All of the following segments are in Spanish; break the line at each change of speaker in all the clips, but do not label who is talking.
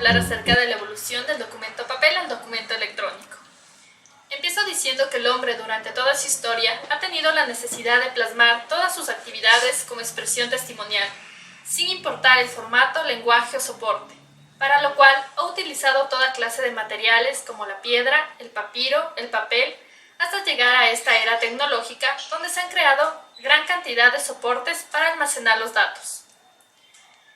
hablar acerca de la evolución del documento papel al documento electrónico. Empiezo diciendo que el hombre durante toda su historia ha tenido la necesidad de plasmar todas sus actividades como expresión testimonial, sin importar el formato, lenguaje o soporte, para lo cual ha utilizado toda clase de materiales como la piedra, el papiro, el papel, hasta llegar a esta era tecnológica donde se han creado gran cantidad de soportes para almacenar los datos.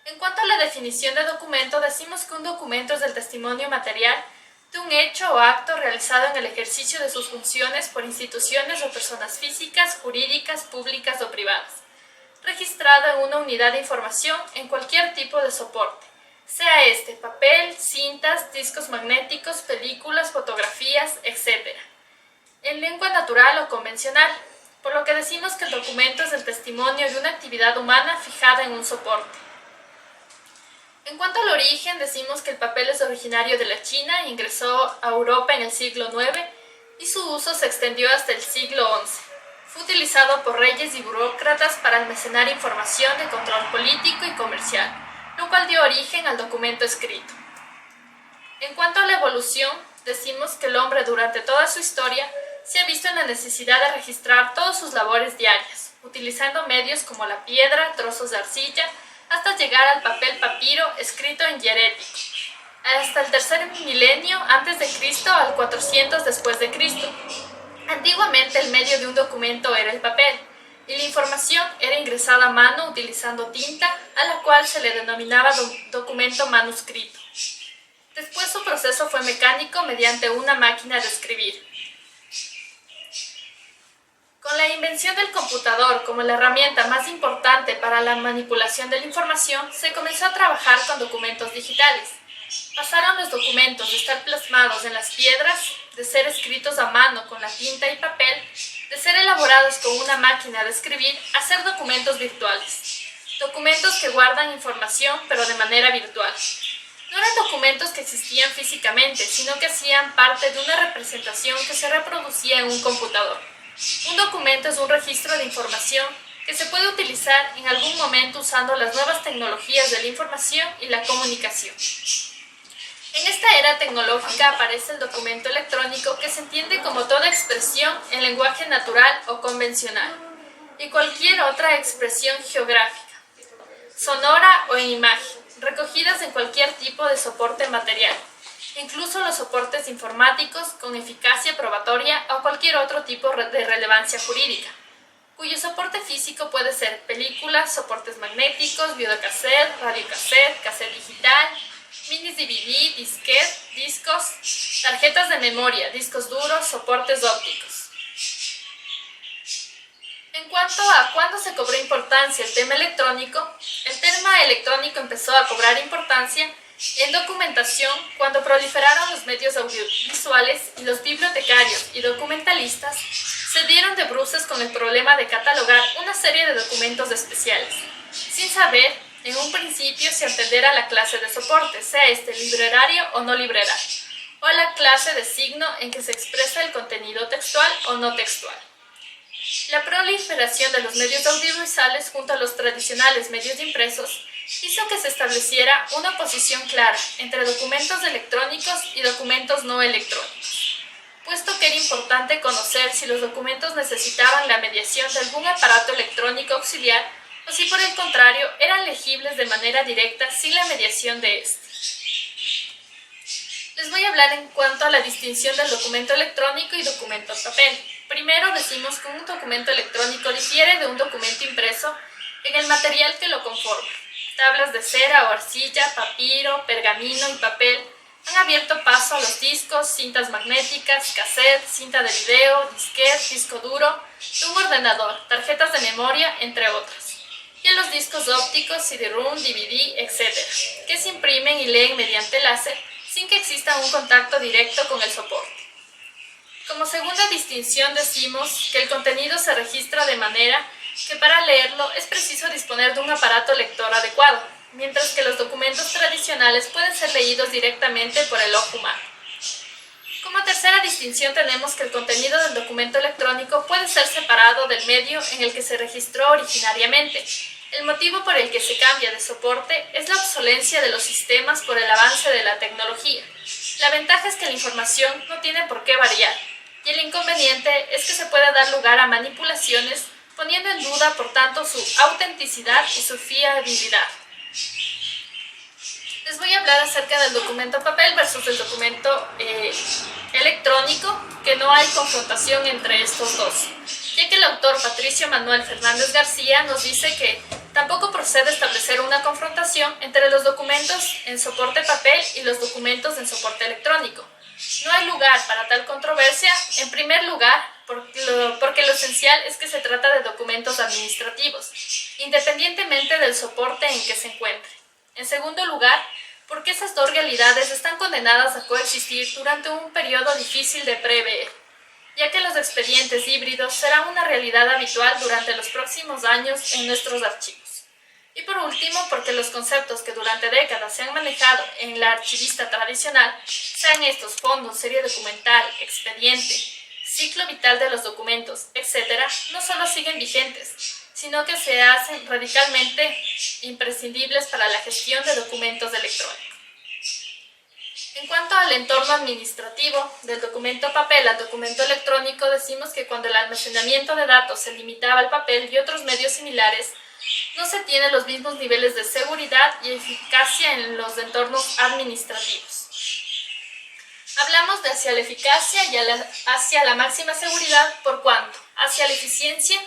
En cuanto a la definición de documento, decimos que un documento es el testimonio material de un hecho o acto realizado en el ejercicio de sus funciones por instituciones o personas físicas, jurídicas, públicas o privadas, registrado en una unidad de información en cualquier tipo de soporte, sea este papel, cintas, discos magnéticos, películas, fotografías, etc., en lengua natural o convencional, por lo que decimos que el documento es el testimonio de una actividad humana fijada en un soporte. En cuanto al origen, decimos que el papel es originario de la China e ingresó a Europa en el siglo IX y su uso se extendió hasta el siglo XI. Fue utilizado por reyes y burócratas para almacenar información de control político y comercial, lo cual dio origen al documento escrito. En cuanto a la evolución, decimos que el hombre durante toda su historia se ha visto en la necesidad de registrar todas sus labores diarias, utilizando medios como la piedra, trozos de arcilla, hasta llegar al papel papiro escrito en hierático, hasta el tercer milenio antes de Cristo al 400 después de Cristo. Antiguamente el medio de un documento era el papel, y la información era ingresada a mano utilizando tinta, a la cual se le denominaba documento manuscrito. Después su proceso fue mecánico mediante una máquina de escribir. Con la invención del computador como la herramienta más importante para la manipulación de la información, se comenzó a trabajar con documentos digitales. Pasaron los documentos de estar plasmados en las piedras, de ser escritos a mano con la tinta y papel, de ser elaborados con una máquina de escribir, a ser documentos virtuales. Documentos que guardan información pero de manera virtual. No eran documentos que existían físicamente, sino que hacían parte de una representación que se reproducía en un computador. Un documento es un registro de información que se puede utilizar en algún momento usando las nuevas tecnologías de la información y la comunicación. En esta era tecnológica aparece el documento electrónico, que se entiende como toda expresión en lenguaje natural o convencional, y cualquier otra expresión geográfica, sonora o en imagen, recogidas en cualquier tipo de soporte material, incluso los soportes informáticos con eficacia probatoria o cualquier otro tipo de relevancia jurídica, cuyo soporte físico puede ser películas, soportes magnéticos, videocassette, radiocassette, cassette digital, minis DVD, disquete, discos, tarjetas de memoria, discos duros, soportes ópticos. En cuanto a cuándo se cobró importancia el tema electrónico, el tema electrónico empezó a cobrar importancia en documentación cuando proliferaron los medios audiovisuales y los bibliotecarios y documentalistas se dieron de bruces con el problema de catalogar una serie de documentos especiales, sin saber en un principio si atender a la clase de soporte, sea este librario o no librario, o a la clase de signo en que se expresa el contenido textual o no textual. La proliferación de los medios audiovisuales junto a los tradicionales medios impresos hizo que se estableciera una oposición clara entre documentos electrónicos y documentos no electrónicos, puesto que era importante conocer si los documentos necesitaban la mediación de algún aparato electrónico auxiliar o si por el contrario eran legibles de manera directa sin la mediación de este. Les voy a hablar en cuanto a la distinción del documento electrónico y documento papel. Primero decimos que un documento electrónico difiere de un documento impreso en el material que lo conforma. Tablas de cera o arcilla, papiro, pergamino y papel han abierto paso a los discos, cintas magnéticas, cassette, cinta de video, disquete, disco duro, un ordenador, tarjetas de memoria, entre otras. Y a los discos ópticos, CD-ROM, DVD, etc., que se imprimen y leen mediante láser sin que exista un contacto directo con el soporte. Como segunda distinción decimos que el contenido se registra de manera que para leerlo es preciso disponer de un aparato lector adecuado, mientras que los documentos tradicionales pueden ser leídos directamente por el ojo humano. Como tercera distinción tenemos que el contenido del documento electrónico puede ser separado del medio en el que se registró originariamente, El motivo por el que se cambia de soporte es la obsolencia de los sistemas por el avance de la tecnología. La ventaja es que la información no tiene por qué variar, y el inconveniente es que se puede dar lugar a manipulaciones, poniendo en duda, por tanto, su autenticidad y su fiabilidad. Les voy a hablar acerca del documento papel versus el documento electrónico, que no hay confrontación entre estos dos, ya que el autor Patricio Manuel Fernández García nos dice que tampoco procede establecer una confrontación entre los documentos en soporte papel y los documentos en soporte electrónico. No hay lugar para tal controversia, en primer lugar, porque lo esencial es que se trata de documentos administrativos, independientemente del soporte en que se encuentre. En segundo lugar, porque esas dos realidades están condenadas a coexistir durante un periodo difícil de prever, ya que los expedientes híbridos serán una realidad habitual durante los próximos años en nuestros archivos. Y por último, porque los conceptos que durante décadas se han manejado en la archivista tradicional, sean estos fondo, serie documental, expediente, ciclo vital de los documentos, etc., no solo siguen vigentes, sino que se hacen radicalmente imprescindibles para la gestión de documentos electrónicos. En cuanto al entorno administrativo, del documento papel al documento electrónico, decimos que cuando el almacenamiento de datos se limitaba al papel y otros medios similares, no se tienen los mismos niveles de seguridad y eficacia en los entornos administrativos. Hablamos de hacia la eficacia y hacia la máxima seguridad, por cuanto hacia la eficiencia.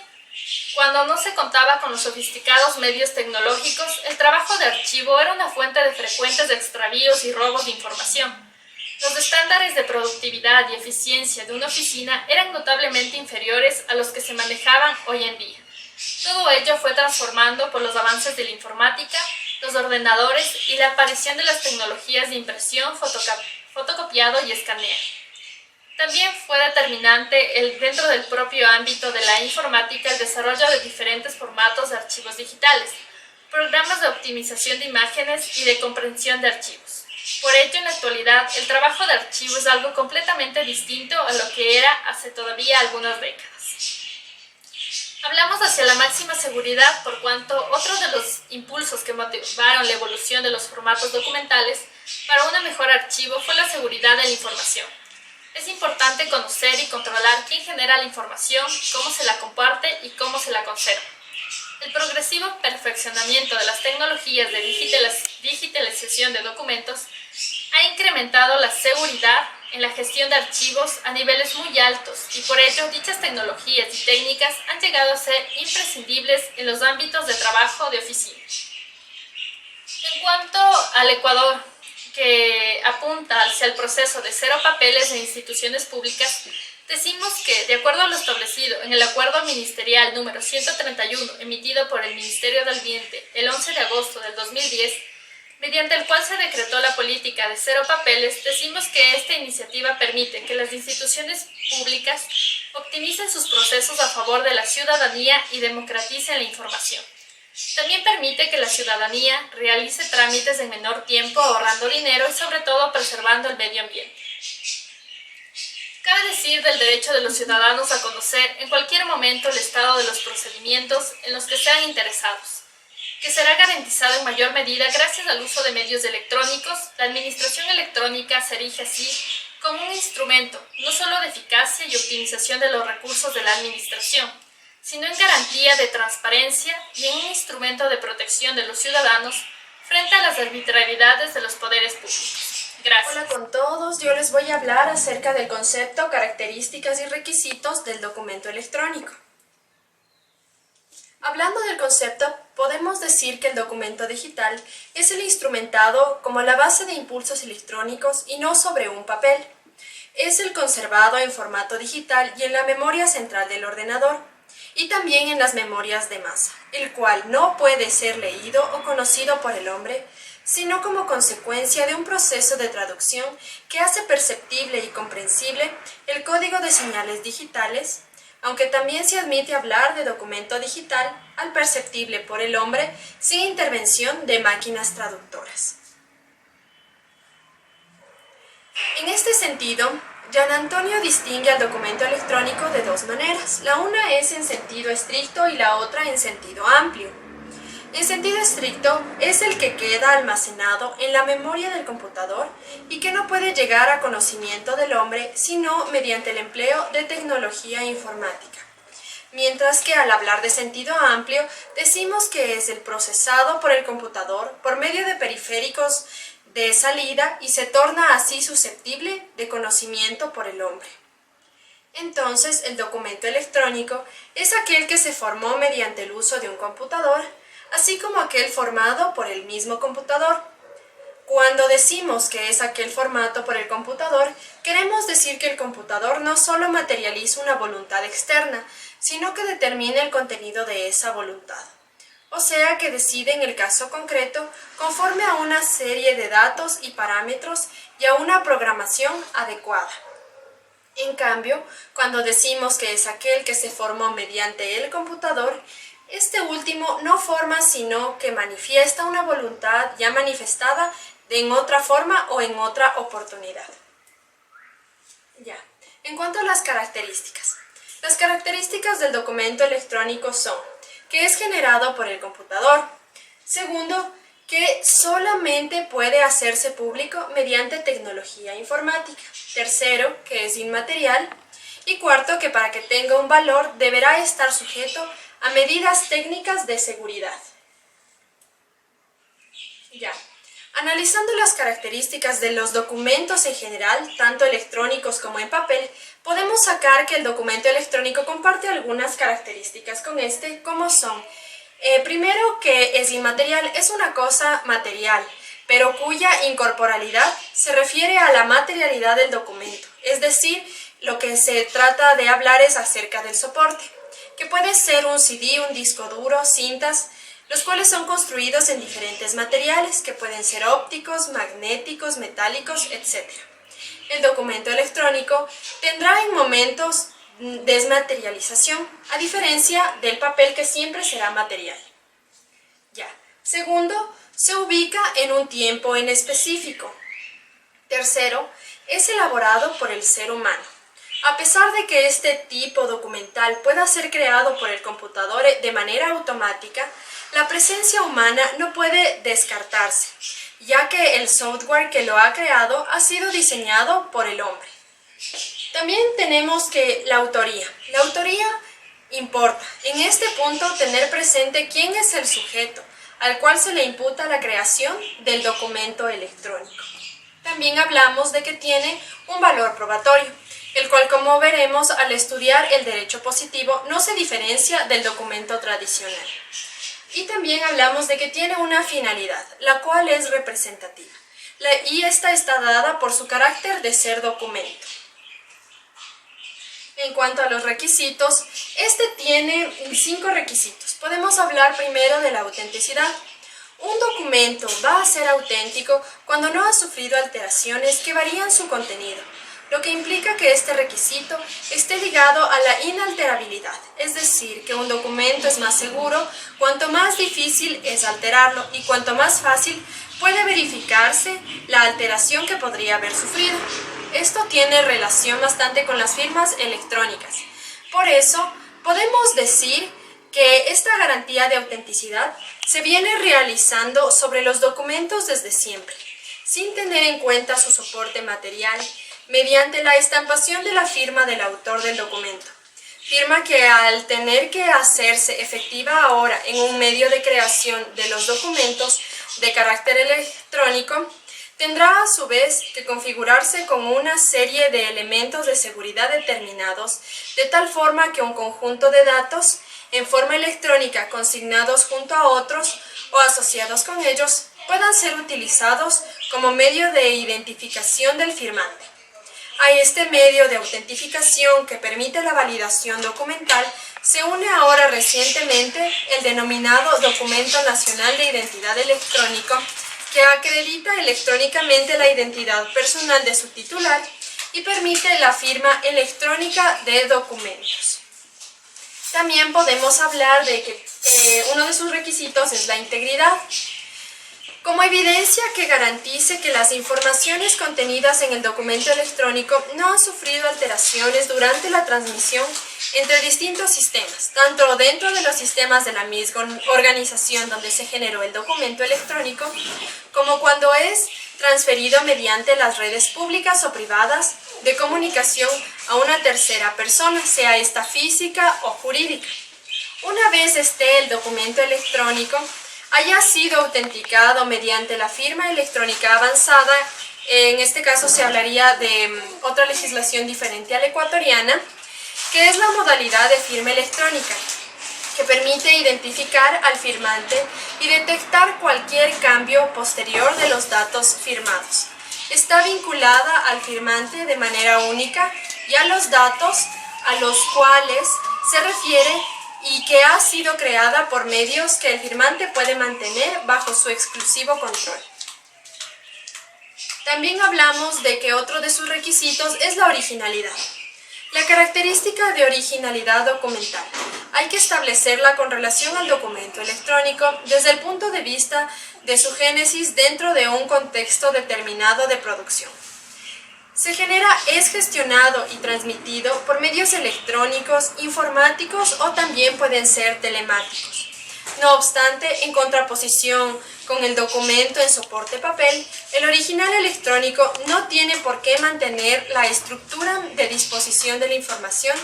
Cuando no se contaba con los sofisticados medios tecnológicos, el trabajo de archivo era una fuente de frecuentes extravíos y robos de información. Los estándares de productividad y eficiencia de una oficina eran notablemente inferiores a los que se manejaban hoy en día. Todo ello fue transformando por los avances de la informática, los ordenadores y la aparición de las tecnologías de impresión, fotocopiado y escaneo. También fue determinante dentro del propio ámbito de la informática el desarrollo de diferentes formatos de archivos digitales, programas de optimización de imágenes y de comprensión de archivos. Por ello, en la actualidad, el trabajo de archivo es algo completamente distinto a lo que era hace todavía algunas décadas. Hablamos hacia la máxima seguridad por cuanto otro de los impulsos que motivaron la evolución de los formatos documentales para un mejor archivo fue la seguridad de la información. Es importante conocer y controlar quién genera la información, cómo se la comparte y cómo se la conserva. El progresivo perfeccionamiento de las tecnologías de digitalización de documentos ha incrementado la seguridad en la gestión de archivos a niveles muy altos y por ello dichas tecnologías y técnicas han llegado a ser imprescindibles en los ámbitos de trabajo de oficina. En cuanto al Ecuador, que apunta hacia el proceso de cero papeles en instituciones públicas, decimos que, de acuerdo a lo establecido en el Acuerdo Ministerial número 131 emitido por el Ministerio del Ambiente el 11 de agosto del 2010, mediante el cual se decretó la política de cero papeles, decimos que esta iniciativa permite que las instituciones públicas optimicen sus procesos a favor de la ciudadanía y democraticen la información. También permite que la ciudadanía realice trámites en menor tiempo, ahorrando dinero y sobre todo preservando el medio ambiente. Cabe decir del derecho de los ciudadanos a conocer en cualquier momento el estado de los procedimientos en los que sean interesados, que será garantizado en mayor medida gracias al uso de medios electrónicos. La administración electrónica se erige así como un instrumento no solo de eficacia y optimización de los recursos de la administración, sino en garantía de transparencia y en un instrumento de protección de los ciudadanos frente a las arbitrariedades de los poderes públicos. Gracias.
Hola con todos, yo les voy a hablar acerca del concepto, características y requisitos del documento electrónico. Hablando del concepto, podemos decir que el documento digital es el instrumentado como la base de impulsos electrónicos y no sobre un papel. Es el conservado en formato digital y en la memoria central del ordenador, y también en las memorias de masa, el cual no puede ser leído o conocido por el hombre, sino como consecuencia de un proceso de traducción que hace perceptible y comprensible el código de señales digitales, aunque también se admite hablar de documento digital al perceptible por el hombre sin intervención de máquinas traductoras. En este sentido, Gian Antonio distingue al documento electrónico de dos maneras. La una es en sentido estricto y la otra en sentido amplio. En sentido estricto, es el que queda almacenado en la memoria del computador y que no puede llegar a conocimiento del hombre sino mediante el empleo de tecnología informática. Mientras que al hablar de sentido amplio, decimos que es el procesado por el computador por medio de periféricos de salida y se torna así susceptible de conocimiento por el hombre. Entonces, el documento electrónico es aquel que se formó mediante el uso de un computador, así como aquel formado por el mismo computador. Cuando decimos que es aquel formato por el computador, queremos decir que el computador no solo materializa una voluntad externa, sino que determina el contenido de esa voluntad. O sea que decide en el caso concreto conforme a una serie de datos y parámetros y a una programación adecuada. En cambio, cuando decimos que es aquel que se formó mediante el computador, este último no forma sino que manifiesta una voluntad ya manifestada en otra forma o en otra oportunidad. Ya. En cuanto a las características del documento electrónico son que es generado por el computador. Segundo, que solamente puede hacerse público mediante tecnología informática. Tercero, que es inmaterial. Y cuarto, que para que tenga un valor deberá estar sujeto a medidas técnicas de seguridad. Ya. Analizando las características de los documentos en general, tanto electrónicos como en papel, podemos sacar que el documento electrónico comparte algunas características con este, como son: primero, que es inmaterial, es una cosa material, pero cuya incorporalidad se refiere a la materialidad del documento, es decir, lo que se trata de hablar es acerca del soporte, que puede ser un CD, un disco duro, cintas, los cuales son construidos en diferentes materiales, que pueden ser ópticos, magnéticos, metálicos, etc. El documento electrónico tendrá en momentos desmaterialización, a diferencia del papel que siempre será material. Ya. Segundo, se ubica en un tiempo en específico. Tercero, es elaborado por el ser humano. A pesar de que este tipo documental pueda ser creado por el computador de manera automática, la presencia humana no puede descartarse, ya que el software que lo ha creado ha sido diseñado por el hombre. También tenemos que la autoría. La autoría importa. En este punto, tener presente quién es el sujeto al cual se le imputa la creación del documento electrónico. También hablamos de que tiene un valor probatorio, el cual, como veremos al estudiar el derecho positivo, no se diferencia del documento tradicional. Y también hablamos de que tiene una finalidad, la cual es representativa, y esta está dada por su carácter de ser documento. En cuanto a los requisitos, este tiene 5 requisitos. Podemos hablar primero de la autenticidad. Un documento va a ser auténtico cuando no ha sufrido alteraciones que varían su contenido, lo que implica que este requisito esté ligado a la inalterabilidad, es decir, que un documento es más seguro cuanto más difícil es alterarlo y cuanto más fácil puede verificarse la alteración que podría haber sufrido. Esto tiene relación bastante con las firmas electrónicas. Por eso, podemos decir que esta garantía de autenticidad se viene realizando sobre los documentos desde siempre, sin tener en cuenta su soporte material, mediante la estampación de la firma del autor del documento. Firma que, al tener que hacerse efectiva ahora en un medio de creación de los documentos de carácter electrónico, tendrá a su vez que configurarse con una serie de elementos de seguridad determinados, de tal forma que un conjunto de datos en forma electrónica consignados junto a otros o asociados con ellos puedan ser utilizados como medio de identificación del firmante. A este medio de autentificación que permite la validación documental se une ahora recientemente el denominado Documento Nacional de Identidad Electrónico, que acredita electrónicamente la identidad personal de su titular y permite la firma electrónica de documentos. También podemos hablar de que uno de sus requisitos es la integridad. como evidencia que garantice que las informaciones contenidas en el documento electrónico no han sufrido alteraciones durante la transmisión entre distintos sistemas, tanto dentro de los sistemas de la misma organización donde se generó el documento electrónico, como cuando es transferido mediante las redes públicas o privadas de comunicación a una tercera persona, sea esta física o jurídica. Una vez esté el documento electrónico haya sido autenticado mediante la firma electrónica avanzada, en este caso se hablaría de otra legislación diferente a la ecuatoriana, que es la modalidad de firma electrónica, que permite identificar al firmante y detectar cualquier cambio posterior de los datos firmados. Está vinculada al firmante de manera única y a los datos a los cuales se refiere y que ha sido creada por medios que el firmante puede mantener bajo su exclusivo control. También hablamos de que otro de sus requisitos es la originalidad. La característica de originalidad documental hay que establecerla con relación al documento electrónico desde el punto de vista de su génesis dentro de un contexto determinado de producción. Es gestionado y transmitido por medios electrónicos, informáticos o también pueden ser telemáticos. No obstante, en contraposición con el documento en soporte papel, el original electrónico no tiene por qué mantener la estructura de disposición de la información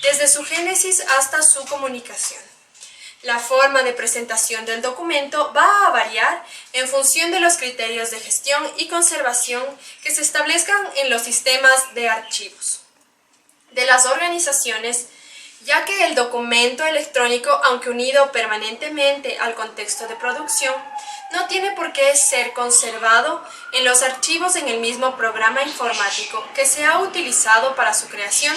desde su génesis hasta su comunicación. La forma de presentación del documento va a variar en función de los criterios de gestión y conservación que se establezcan en los sistemas de archivos de las organizaciones, ya que el documento electrónico, aunque unido permanentemente al contexto de producción, no tiene por qué ser conservado en los archivos en el mismo programa informático que se ha utilizado para su creación,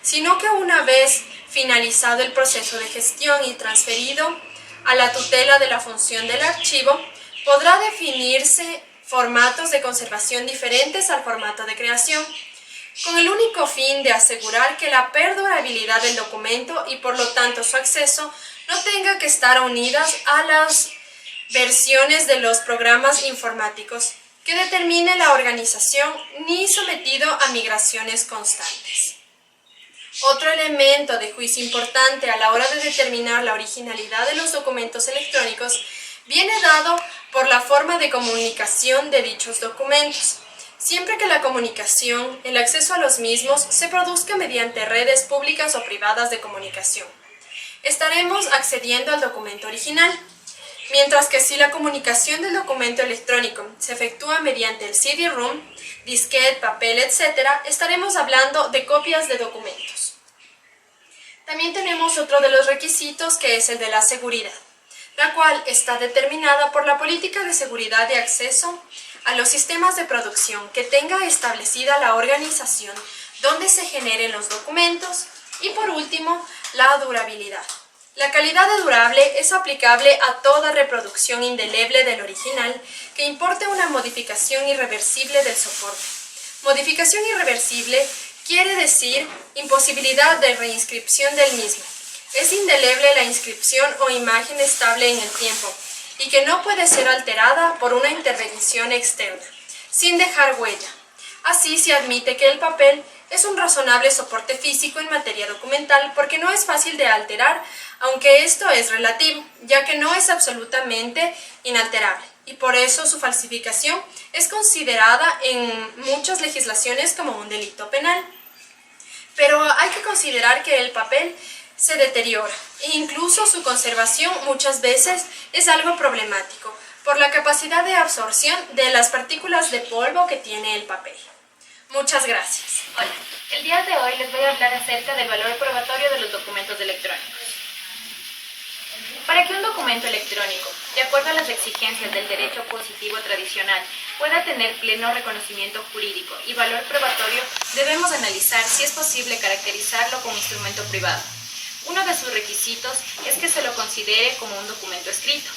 sino que una vez finalizado el proceso de gestión y transferido a la tutela de la función del archivo, podrá definirse formatos de conservación diferentes al formato de creación, con el único fin de asegurar que la perdurabilidad del documento y por lo tanto su acceso no tenga que estar unidas a las versiones de los programas informáticos que determine la organización ni sometido a migraciones constantes. Otro elemento de juicio importante a la hora de determinar la originalidad de los documentos electrónicos viene dado por la forma de comunicación de dichos documentos. Siempre que la comunicación, el acceso a los mismos, se produzca mediante redes públicas o privadas de comunicación, estaremos accediendo al documento original. Mientras que si la comunicación del documento electrónico se efectúa mediante el CD-ROM, disquete, papel, etc., estaremos hablando de copias de documentos. También tenemos otro de los requisitos que es el de la seguridad, la cual está determinada por la política de seguridad de acceso a los sistemas de producción que tenga establecida la organización donde se generen los documentos y por último, la durabilidad. La calidad de durable es aplicable a toda reproducción indeleble del original que importe una modificación irreversible del soporte. Modificación irreversible quiere decir imposibilidad de reinscripción del mismo. Es indeleble la inscripción o imagen estable en el tiempo y que no puede ser alterada por una intervención externa, sin dejar huella. Así se admite que el papel es un razonable soporte físico en materia documental porque no es fácil de alterar, aunque esto es relativo, ya que no es absolutamente inalterable, y por eso su falsificación es considerada en muchas legislaciones como un delito penal. Pero hay que considerar que el papel se deteriora e incluso su conservación muchas veces es algo problemático por la capacidad de absorción de las partículas de polvo que tiene el papel. Muchas gracias.
Hola, el día de hoy les voy a hablar acerca del valor probatorio de los documentos electrónicos. Para que un documento electrónico, de acuerdo a las exigencias del derecho positivo tradicional, pueda tener pleno reconocimiento jurídico y valor probatorio, debemos analizar si es posible caracterizarlo como instrumento privado. Uno de sus requisitos es que se lo considere como un documento escrito.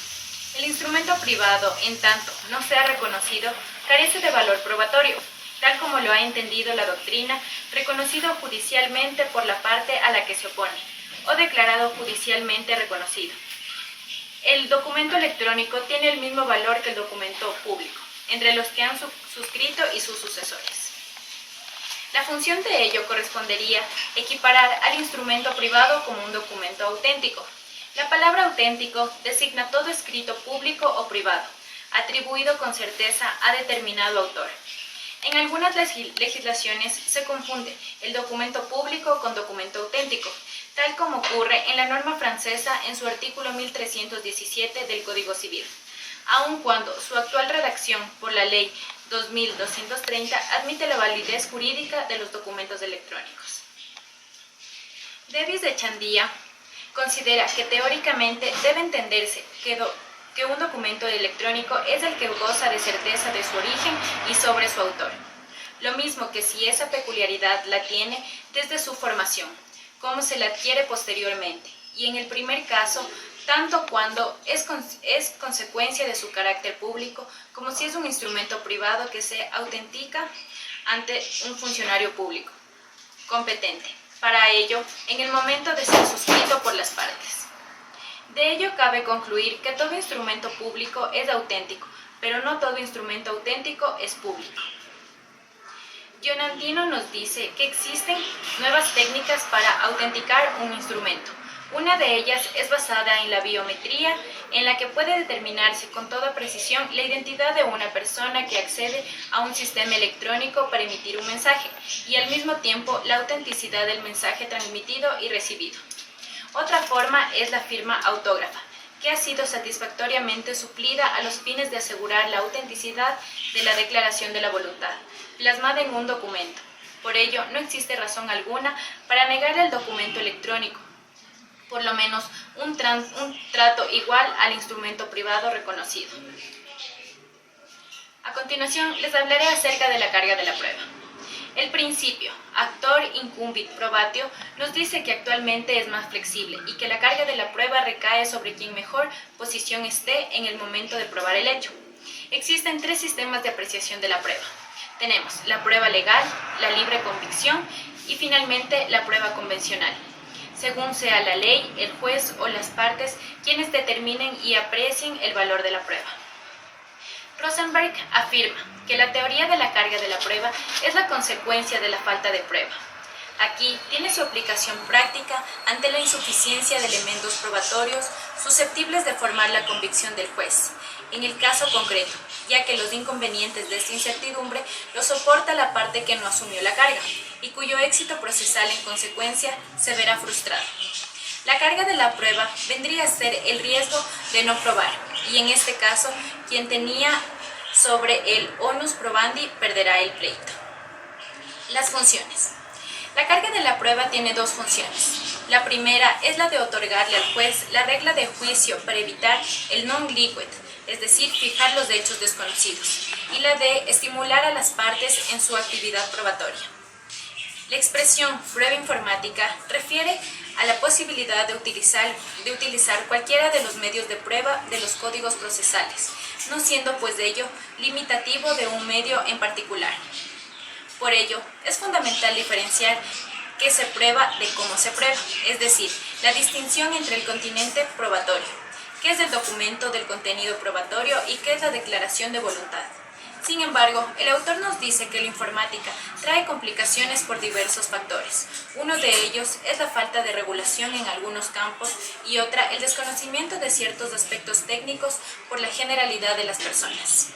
El instrumento privado, en tanto no sea reconocido, carece de valor probatorio, tal como lo ha entendido la doctrina, reconocido judicialmente por la parte a la que se opone, o declarado judicialmente reconocido.
El documento electrónico tiene el mismo valor que el documento público, entre los que han suscrito y sus sucesores. La función de ello correspondería equiparar al instrumento privado como un documento auténtico. La palabra auténtico designa todo escrito público o privado, atribuido con certeza a determinado autor. En algunas legislaciones se confunde el documento público con documento auténtico, tal como ocurre en la norma francesa en su artículo 1317 del Código Civil, aun cuando su actual redacción por la Ley 2230 admite la validez jurídica de los documentos electrónicos. Davis de Chandía considera que teóricamente debe entenderse que un documento electrónico es el que goza de certeza de su origen y sobre su autor, lo mismo que si esa peculiaridad la tiene desde su formación, como se la adquiere posteriormente, y en el primer caso, tanto cuando es consecuencia de su carácter público, como si es un instrumento privado que se autentica ante un funcionario público competente. Para ello, en el momento de ser suscrito por las partes. De ello cabe concluir que todo instrumento público es auténtico, pero no todo instrumento auténtico es público. Gionandino nos dice que existen nuevas técnicas para autenticar un instrumento. Una de ellas es basada en la biometría, en la que puede determinarse con toda precisión la identidad de una persona que accede a un sistema electrónico para emitir un mensaje y al mismo tiempo la autenticidad del mensaje transmitido y recibido. Otra forma es la firma autógrafa, que ha sido satisfactoriamente suplida a los fines de asegurar la autenticidad de la declaración de la voluntad, plasmada en un documento. Por ello, no existe razón alguna para negar el documento electrónico, por lo menos un trato igual al instrumento privado reconocido. A continuación, les hablaré acerca de la carga de la prueba. El principio actor incumbit probatio nos dice que actualmente es más flexible y que la carga de la prueba recae sobre quien mejor posición esté en el momento de probar el hecho. Existen tres sistemas de apreciación de la prueba. Tenemos la prueba legal, la libre convicción y finalmente la prueba convencional, según sea la ley, el juez o las partes quienes determinen y aprecien el valor de la prueba. Rosenberg afirma que la teoría de la carga de la prueba es la consecuencia de la falta de prueba. Aquí tiene su aplicación práctica ante la insuficiencia de elementos probatorios susceptibles de formar la convicción del juez, en el caso concreto, ya que los inconvenientes de esta incertidumbre los soporta la parte que no asumió la carga y cuyo éxito procesal en consecuencia se verá frustrado. La carga de la prueba vendría a ser el riesgo de no probar, y en este caso, quien tenía sobre el onus probandi perderá el pleito. Las funciones. La carga de la prueba tiene dos funciones. La primera es la de otorgarle al juez la regla de juicio para evitar el non liquid, es decir, fijar los hechos desconocidos, y la de estimular a las partes en su actividad probatoria. La expresión prueba informática refiere a la posibilidad de utilizar cualquiera de los medios de prueba de los códigos procesales, no siendo pues de ello limitativo de un medio en particular. Por ello, es fundamental diferenciar qué se prueba de cómo se prueba, es decir, la distinción entre el continente probatorio, qué es el documento del contenido probatorio y qué es la declaración de voluntad. Sin embargo, el autor nos dice que la informática trae complicaciones por diversos factores. Uno de ellos es la falta de regulación en algunos campos y otra el desconocimiento de ciertos aspectos técnicos por la generalidad de las personas.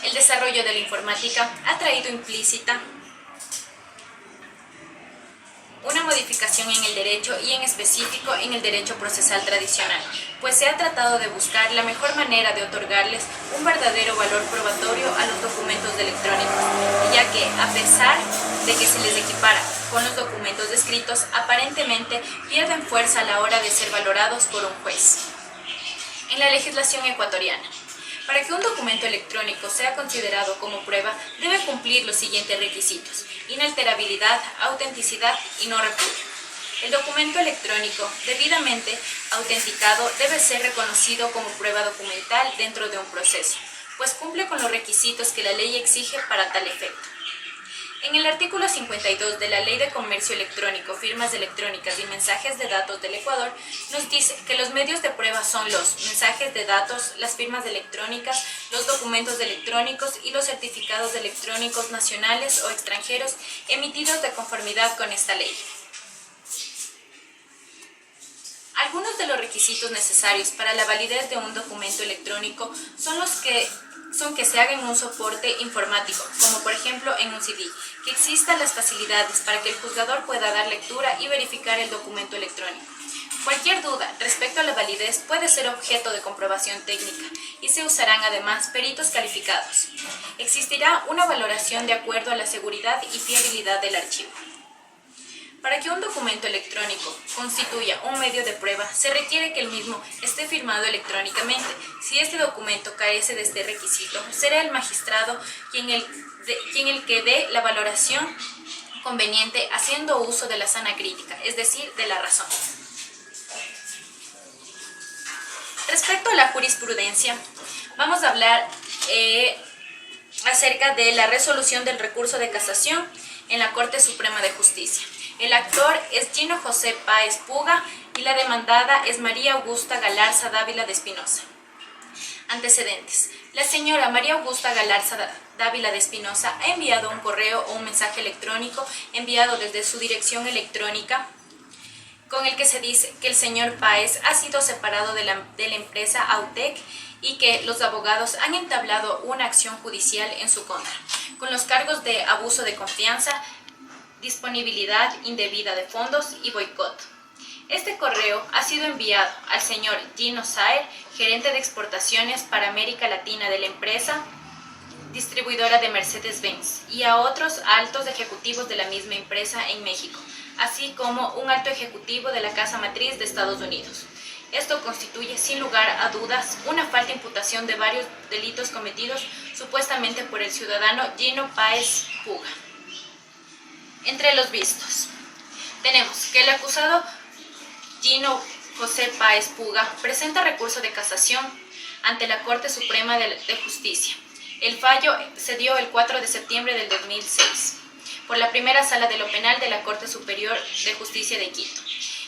El desarrollo de la informática ha traído implícita una modificación en el derecho y en específico en el derecho procesal tradicional, pues se ha tratado de buscar la mejor manera de otorgarles un verdadero valor probatorio a los documentos electrónicos, ya que, a pesar de que se les equipara con los documentos escritos, aparentemente pierden fuerza a la hora de ser valorados por un juez. En la legislación ecuatoriana, para que un documento electrónico sea considerado como prueba, debe cumplir los siguientes requisitos: inalterabilidad, autenticidad y no repudio. El documento electrónico debidamente autenticado debe ser reconocido como prueba documental dentro de un proceso, pues cumple con los requisitos que la ley exige para tal efecto. En el artículo 52 de la Ley de Comercio Electrónico, Firmas Electrónicas y Mensajes de Datos del Ecuador, nos dice que los medios de prueba son los mensajes de datos, las firmas electrónicas, los documentos electrónicos y los certificados electrónicos nacionales o extranjeros emitidos de conformidad con esta ley. Algunos de los requisitos necesarios para la validez de un documento electrónico son que se haga en un soporte informático, como por ejemplo en un CD, que existan las facilidades para que el juzgador pueda dar lectura y verificar el documento electrónico. Cualquier duda respecto a la validez puede ser objeto de comprobación técnica y se usarán además peritos calificados. Existirá una valoración de acuerdo a la seguridad y fiabilidad del archivo. Para que un documento electrónico constituya un medio de prueba, se requiere que el mismo esté firmado electrónicamente. Si este documento carece de este requisito, será el magistrado quien el que dé la valoración conveniente haciendo uso de la sana crítica, es decir, de la razón. Respecto a la jurisprudencia, vamos a hablar acerca de la resolución del recurso de casación en la Corte Suprema de Justicia. El actor es Gino José Páez Puga y la demandada es María Augusta Galarza Dávila de Espinosa. Antecedentes. La señora María Augusta Galarza Dávila de Espinosa ha enviado un correo o un mensaje electrónico enviado desde su dirección electrónica con el que se dice que el señor Páez ha sido separado de la empresa Autec y que los abogados han entablado una acción judicial en su contra, con los cargos de abuso de confianza, disponibilidad indebida de fondos y boicot. Este correo ha sido enviado al señor Gino Saer, gerente de exportaciones para América Latina de la empresa distribuidora de Mercedes-Benz, y a otros altos ejecutivos de la misma empresa en México, así como un alto ejecutivo de la casa matriz de Estados Unidos. Esto constituye, sin lugar a dudas, una falta de imputación de varios delitos cometidos supuestamente por el ciudadano Gino Páez Puga. Entre los vistos, tenemos que el acusado Gino José Páez Puga presenta recurso de casación ante la Corte Suprema de Justicia. El fallo se dio el 4 de septiembre del 2006 por la primera sala de lo penal de la Corte Superior de Justicia de Quito.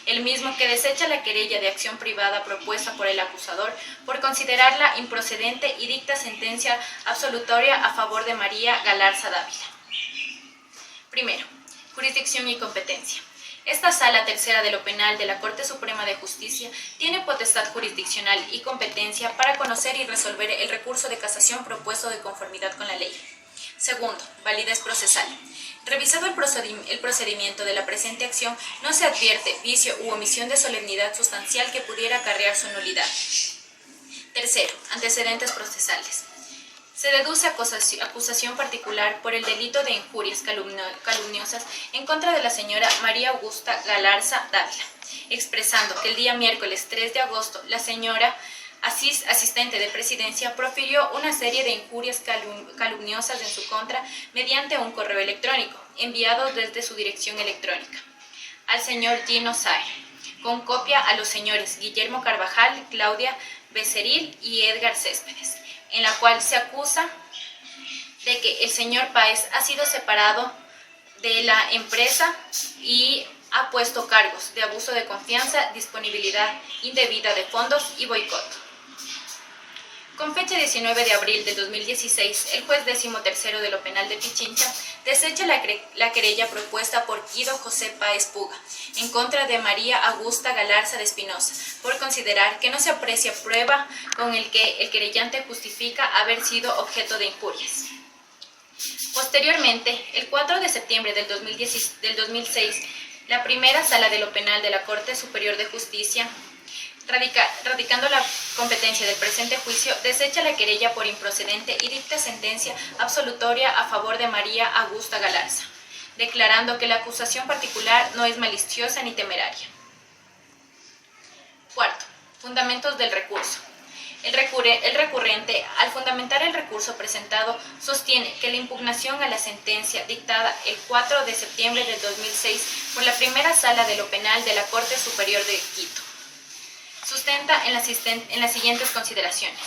El mismo que desecha la querella de acción privada propuesta por el acusador por considerarla improcedente y dicta sentencia absolutoria a favor de María Galarza Dávila. Primero, jurisdicción y competencia. Esta Sala Tercera de lo Penal de la Corte Suprema de Justicia tiene potestad jurisdiccional y competencia para conocer y resolver el recurso de casación propuesto de conformidad con la ley. Segundo, validez procesal. Revisado el procedimiento de la presente acción, no se advierte vicio u omisión de solemnidad sustancial que pudiera acarrear su nulidad. Tercero, antecedentes procesales. Se deduce acusación particular por el delito de injurias calumniosas en contra de la señora María Augusta Galarza Dávila, expresando que el día miércoles 3 de agosto la señora asistente de presidencia profirió una serie de injurias calumniosas en su contra mediante un correo electrónico enviado desde su dirección electrónica al señor Gino Saer, con copia a los señores Guillermo Carvajal, Claudia Becerril y Edgar Céspedes, en la cual se acusa de que el señor Páez ha sido separado de la empresa y ha puesto cargos de abuso de confianza, disponibilidad indebida de fondos y boicot. Con fecha 19 de abril de 2016, el juez 13º de lo penal de Pichincha desecha la querella propuesta por Guido José Páez Puga en contra de María Augusta Galarza de Espinosa por considerar que no se aprecia prueba con el que el querellante justifica haber sido objeto de injurias. Posteriormente, el 4 de septiembre del 2006, la primera sala de lo penal de la Corte Superior de Justicia, radicando la competencia del presente juicio, desecha la querella por improcedente y dicta sentencia absolutoria a favor de María Augusta Galarza, declarando que la acusación particular no es maliciosa ni temeraria. Cuarto, fundamentos del recurso. El recurrente, al fundamentar el recurso presentado, sostiene que la impugnación a la sentencia dictada el 4 de septiembre del 2006 por la primera sala de lo penal de la Corte Superior de Quito sustenta en las siguientes consideraciones.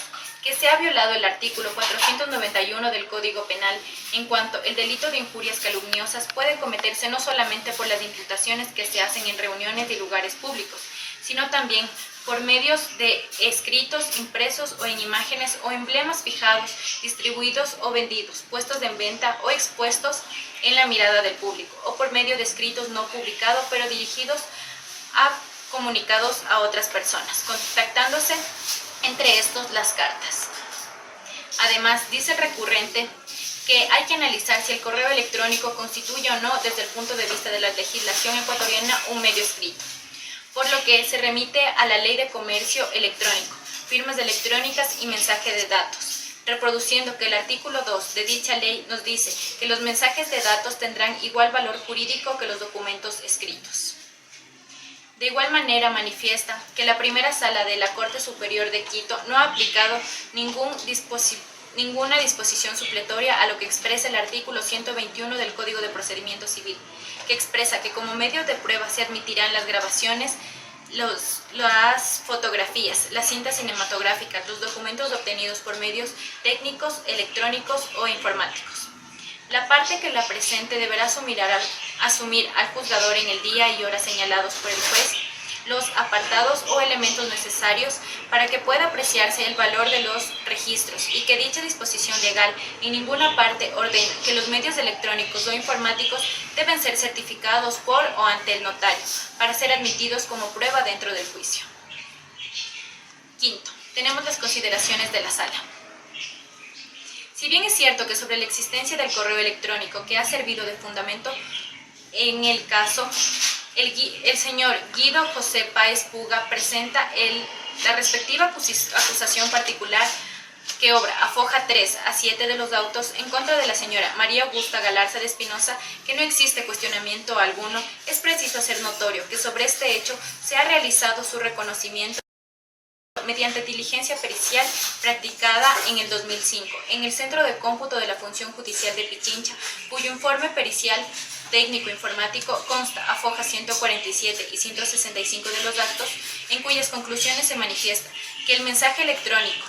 que se ha violado el artículo 491 del Código Penal, en cuanto el delito de injurias calumniosas puede cometerse no solamente por las imputaciones que se hacen en reuniones y lugares públicos, sino también por medios de escritos, impresos o en imágenes o emblemas fijados, distribuidos o vendidos, puestos en venta o expuestos en la mirada del público, o por medio de escritos no publicados pero dirigidos a comunicados a otras personas, contactándose entre estos las cartas. Además, dice el recurrente que hay que analizar si el correo electrónico constituye o no, desde el punto de vista de la legislación ecuatoriana, un medio escrito, por lo que se remite a la Ley de Comercio Electrónico, firmas electrónicas y mensaje de datos, reproduciendo que el artículo 2 de dicha ley nos dice que los mensajes de datos tendrán igual valor jurídico que los documentos escritos. De igual manera manifiesta que la primera sala de la Corte Superior de Quito no ha aplicado ninguna disposición supletoria a lo que expresa el artículo 121 del Código de Procedimiento Civil, que expresa que como medio de prueba se admitirán las grabaciones, las fotografías, las cintas cinematográficas, los documentos obtenidos por medios técnicos, electrónicos o informáticos. La parte que la presente deberá asumir al juzgador en el día y hora señalados por el juez los apartados o elementos necesarios para que pueda apreciarse el valor de los registros y que dicha disposición legal en ninguna parte ordena que los medios electrónicos o informáticos deben ser certificados por o ante el notario para ser admitidos como prueba dentro del juicio. Quinto, tenemos las consideraciones de la sala. Si bien es cierto que sobre la existencia del correo electrónico que ha servido de fundamento en el caso, el señor Guido José Páez Puga presenta la respectiva acusación particular que obra a foja 3 a 7 de los autos en contra de la señora María Augusta Galarza de Espinosa, que no existe cuestionamiento alguno, es preciso hacer notorio que sobre este hecho se ha realizado su reconocimiento mediante diligencia pericial practicada en el 2005 en el Centro de Cómputo de la Función Judicial de Pichincha, cuyo informe pericial técnico-informático consta a fojas 147 y 165 de los actos, en cuyas conclusiones se manifiesta que el mensaje electrónico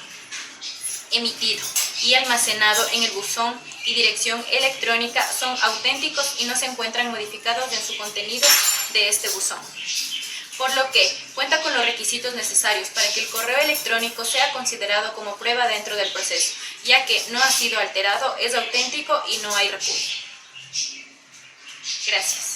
emitido y almacenado en el buzón y dirección electrónica son auténticos y no se encuentran modificados en su contenido de este buzón, por lo que cuenta con los requisitos necesarios para que el correo electrónico sea considerado como prueba dentro del proceso, ya que no ha sido alterado, es auténtico y no hay repudio. Gracias.